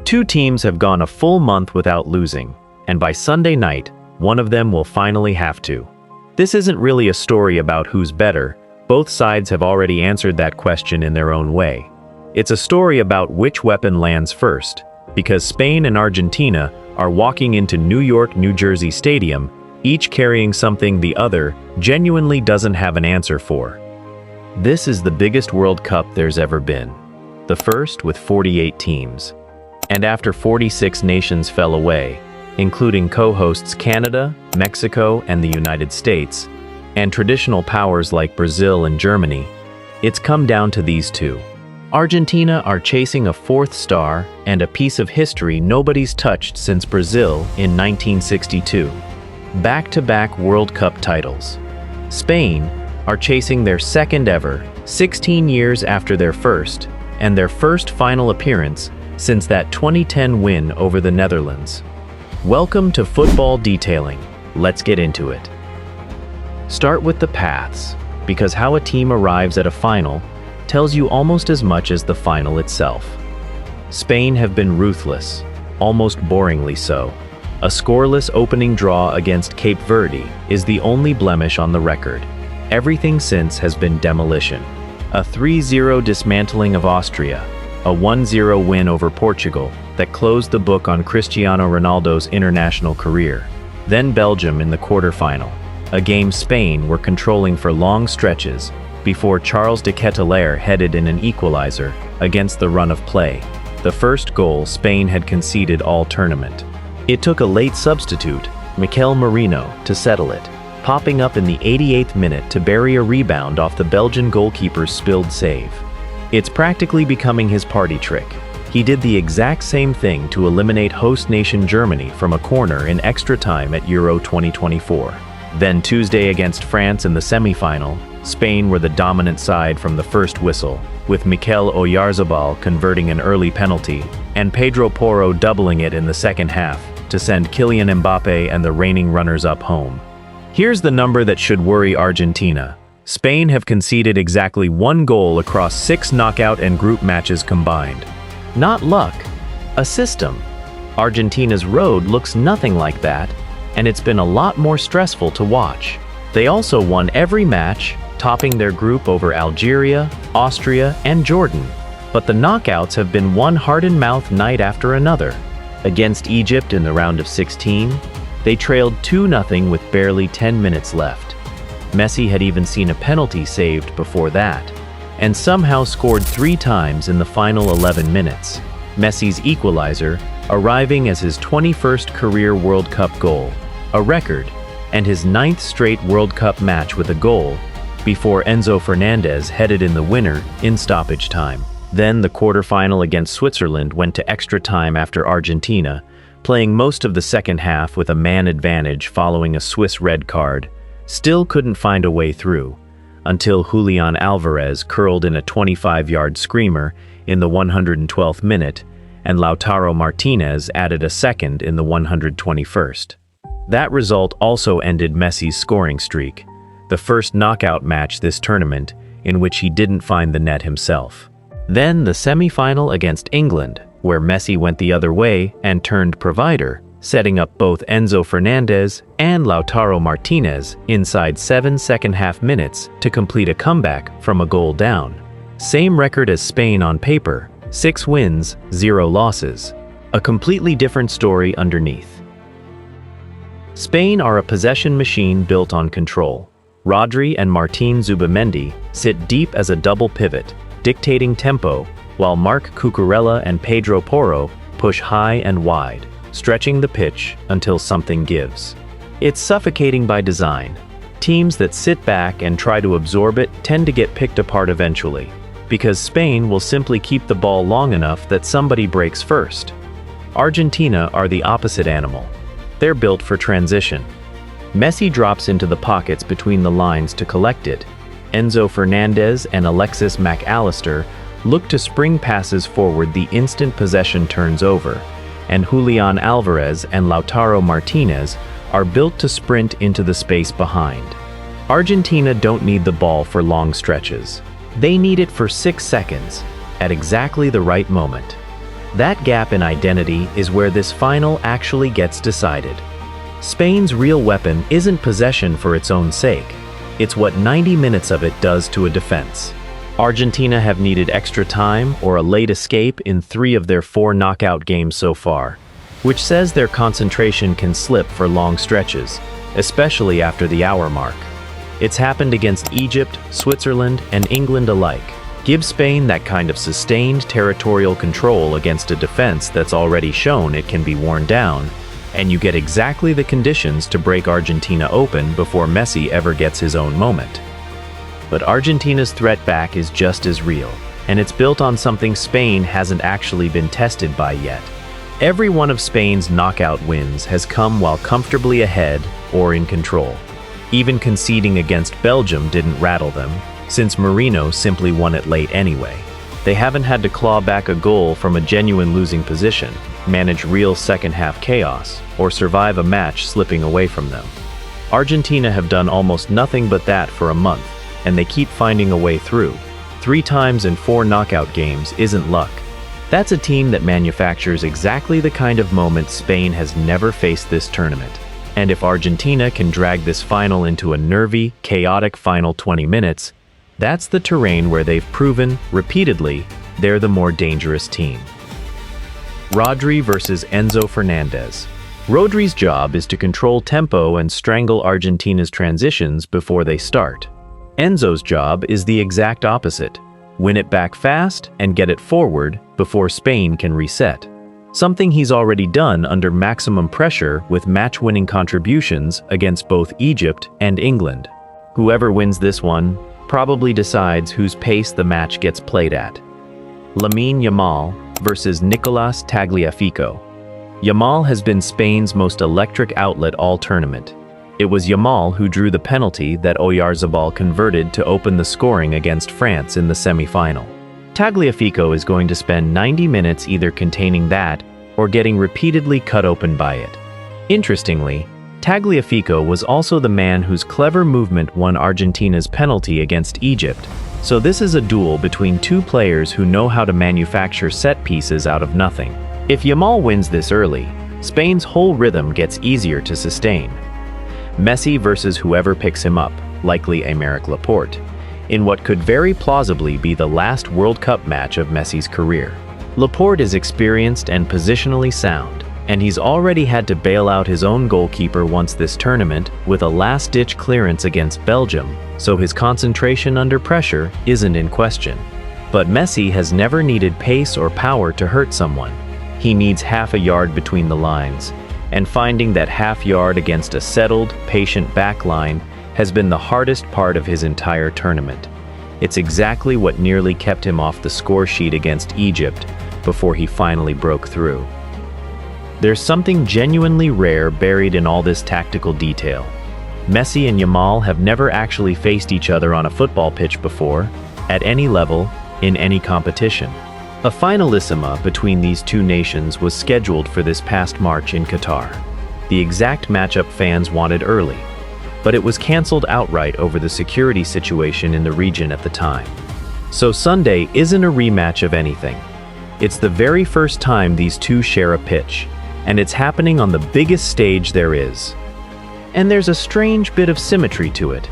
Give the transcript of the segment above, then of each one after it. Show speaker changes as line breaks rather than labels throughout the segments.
Two teams have gone a full month without losing, and by Sunday night, one of them will finally have to. This isn't really a story about who's better. Both sides have already answered that question in their own way. It's a story about which weapon lands first, because Spain and Argentina are walking into New York, New Jersey Stadium, each carrying something the other genuinely doesn't have an answer for. This is the biggest World Cup there's ever been, the first with 48 teams. And after 46 nations fell away, including co-hosts Canada, Mexico, and the United States, and traditional powers like Brazil and Germany, it's come down to these two. Argentina are chasing a fourth star and a piece of history nobody's touched since Brazil in 1962. Back-to-back World Cup titles. Spain are chasing their second ever, 16 years after their first, and their first final appearance since that 2010 win over the Netherlands. Welcome to Football Detailing. Let's get into it. Start with the paths, because how a team arrives at a final tells you almost as much as the final itself. Spain have been ruthless, almost boringly so. A scoreless opening draw against Cape Verde is the only blemish on the record. Everything since has been demolition. A 3-0 dismantling of Austria, a 1-0 win over Portugal that closed the book on Cristiano Ronaldo's international career. Then Belgium in the quarterfinal, a game Spain were controlling for long stretches before Charles de Ketelaere headed in an equalizer against the run of play, the first goal Spain had conceded all tournament. It took a late substitute, Mikel Merino, to settle it, popping up in the 88th minute to bury a rebound off the Belgian goalkeeper's spilled save. It's practically becoming his party trick. He did the exact same thing to eliminate host nation Germany from a corner in extra time at Euro 2024. Then Tuesday against France in the semi-final, Spain were the dominant side from the first whistle, with Mikel Oyarzabal converting an early penalty and Pedro Porro doubling it in the second half to send Kylian Mbappe and the reigning runners-up home. Here's the number that should worry Argentina. Spain have conceded exactly 1 goal across 6 knockout and group matches combined. Not luck, a system. Argentina's road looks nothing like that, and it's been a lot more stressful to watch. They also won every match, topping their group over Algeria, Austria, and Jordan. But the knockouts have been one heart-and-mouth night after another. Against Egypt in the round of 16, they trailed 2-0 with barely 10 minutes left. Messi had even seen a penalty saved before that, and somehow scored 3 times in the final 11 minutes. Messi's equalizer arriving as his 21st career World Cup goal, a record, and his 9th straight World Cup match with a goal, before Enzo Fernandez headed in the winner in stoppage time. Then the quarterfinal against Switzerland went to extra time after Argentina, playing most of the second half with a man advantage following a Swiss red card, still couldn't find a way through, until Julian Alvarez curled in a 25-yard screamer in the 112th minute, and Lautaro Martinez added a second in the 121st. That result also ended Messi's scoring streak, the first knockout match this tournament in which he didn't find the net himself. Then the semi-final against England, where Messi went the other way and turned provider, setting up both Enzo Fernandez and Lautaro Martinez inside 7 second-half minutes to complete a comeback from a goal down. Same record as Spain on paper, 6 wins, 0 losses. A completely different story underneath. Spain are a possession machine built on control. Rodri and Martin Zubimendi sit deep as a double pivot, dictating tempo, while Marc Cucurella and Pedro Porro push high and wide, stretching the pitch until something gives. It's suffocating by design. Teams that sit back and try to absorb it tend to get picked apart eventually, because Spain will simply keep the ball long enough that somebody breaks first. Argentina are the opposite animal. They're built for transition. Messi drops into the pockets between the lines to collect it. Enzo Fernandez and Alexis Mac Allister look to spring passes forward the instant possession turns over, and Julian Alvarez and Lautaro Martinez are built to sprint into the space behind. Argentina don't need the ball for long stretches. They need it for 6 seconds, at exactly the right moment. That gap in identity is where this final actually gets decided. Spain's real weapon isn't possession for its own sake. It's what 90 minutes of it does to a defense. Argentina have needed extra time or a late escape in 3 of their 4 knockout games so far, which says their concentration can slip for long stretches, especially after the hour mark. It's happened against Egypt, Switzerland, and England alike. Give Spain that kind of sustained territorial control against a defense that's already shown it can be worn down, and you get exactly the conditions to break Argentina open before Messi ever gets his own moment. But Argentina's threat back is just as real, and it's built on something Spain hasn't actually been tested by yet. Every one of Spain's knockout wins has come while comfortably ahead or in control. Even conceding against Belgium didn't rattle them, since Marino simply won it late anyway. They haven't had to claw back a goal from a genuine losing position, manage real second-half chaos, or survive a match slipping away from them. Argentina have done almost nothing but that for a month, and they keep finding a way through. 3 times in 4 knockout games isn't luck. That's a team that manufactures exactly the kind of moment Spain has never faced this tournament. And if Argentina can drag this final into a nervy, chaotic final 20 minutes, that's the terrain where they've proven, repeatedly, they're the more dangerous team. Rodri versus Enzo Fernandez. Rodri's job is to control tempo and strangle Argentina's transitions before they start. Enzo's job is the exact opposite: win it back fast and get it forward before Spain can reset. Something he's already done under maximum pressure with match-winning contributions against both Egypt and England. Whoever wins this one probably decides whose pace the match gets played at. Lamine Yamal versus Nicolas Tagliafico. Yamal has been Spain's most electric outlet all tournament. It was Yamal who drew the penalty that Oyarzabal converted to open the scoring against France in the semi-final. Tagliafico is going to spend 90 minutes either containing that or getting repeatedly cut open by it. Interestingly, Tagliafico was also the man whose clever movement won Argentina's penalty against Egypt, so this is a duel between 2 players who know how to manufacture set pieces out of nothing. If Yamal wins this early, Spain's whole rhythm gets easier to sustain. Messi versus whoever picks him up, likely Aymeric Laporte, in what could very plausibly be the last World Cup match of Messi's career. Laporte is experienced and positionally sound, and he's already had to bail out his own goalkeeper once this tournament with a last-ditch clearance against Belgium, so his concentration under pressure isn't in question. But Messi has never needed pace or power to hurt someone. He needs half a yard between the lines, and finding that half yard against a settled, patient backline has been the hardest part of his entire tournament. It's exactly what nearly kept him off the score sheet against Egypt before he finally broke through. There's something genuinely rare buried in all this tactical detail. Messi and Yamal have never actually faced each other on a football pitch before, at any level, in any competition. A finalissima between these 2 nations was scheduled for this past March in Qatar. The exact matchup fans wanted early, but it was canceled outright over the security situation in the region at the time. So Sunday isn't a rematch of anything. It's the very first time these 2 share a pitch, and it's happening on the biggest stage there is. And there's a strange bit of symmetry to it.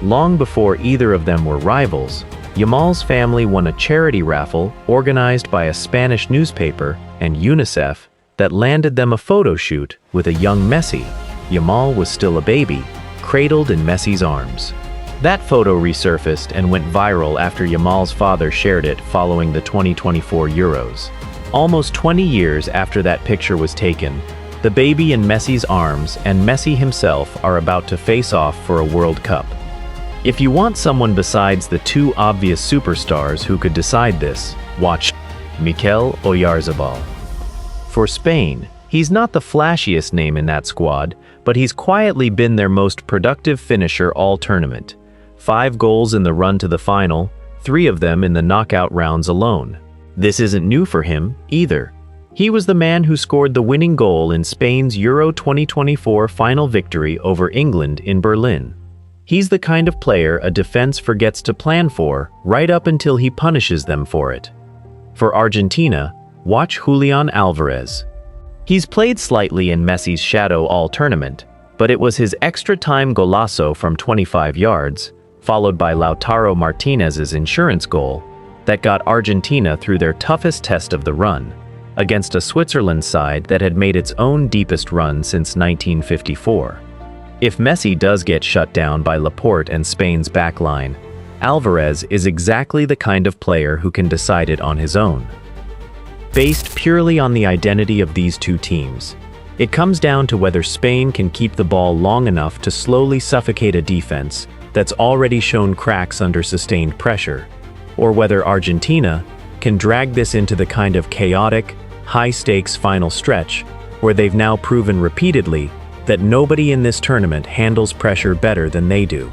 Long before either of them were rivals, Yamal's family won a charity raffle organized by a Spanish newspaper and UNICEF that landed them a photo shoot with a young Messi. Yamal was still a baby, cradled in Messi's arms. That photo resurfaced and went viral after Yamal's father shared it following the 2024 Euros. Almost 20 years after that picture was taken, the baby in Messi's arms and Messi himself are about to face off for a World Cup. If you want someone besides the 2 obvious superstars who could decide this, watch Mikel Oyarzabal. For Spain, he's not the flashiest name in that squad, but he's quietly been their most productive finisher all tournament. 5 goals in the run to the final, 3 of them in the knockout rounds alone. This isn't new for him, either. He was the man who scored the winning goal in Spain's Euro 2024 final victory over England in Berlin. He's the kind of player a defense forgets to plan for right up until he punishes them for it. For Argentina, Watch Julian Alvarez. He's played slightly in Messi's shadow all tournament, but it was his extra-time golazo from 25 yards, followed by Lautaro Martinez's insurance goal, that got Argentina through their toughest test of the run, against a Switzerland side that had made its own deepest run since 1954. If Messi does get shut down by Laporte and Spain's backline, Alvarez is exactly the kind of player who can decide it on his own. Based purely on the identity of these two teams, it comes down to whether Spain can keep the ball long enough to slowly suffocate a defense that's already shown cracks under sustained pressure, or whether Argentina can drag this into the kind of chaotic, high-stakes final stretch where they've now proven repeatedly that nobody in this tournament handles pressure better than they do.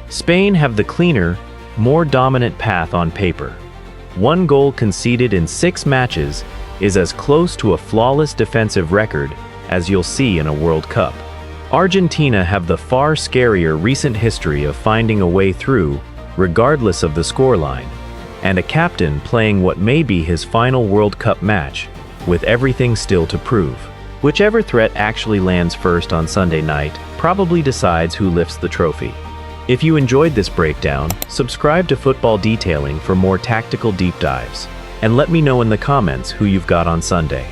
Spain have the cleaner, more dominant path on paper. 1 goal conceded in 6 matches is as close to a flawless defensive record as you'll see in a World Cup. Argentina have the far scarier recent history of finding a way through, regardless of the scoreline, and a captain playing what may be his final World Cup match, with everything still to prove. Whichever threat actually lands first on Sunday night probably decides who lifts the trophy. If you enjoyed this breakdown, subscribe to Football Detailing for more tactical deep dives, and let me know in the comments who you've got on Sunday.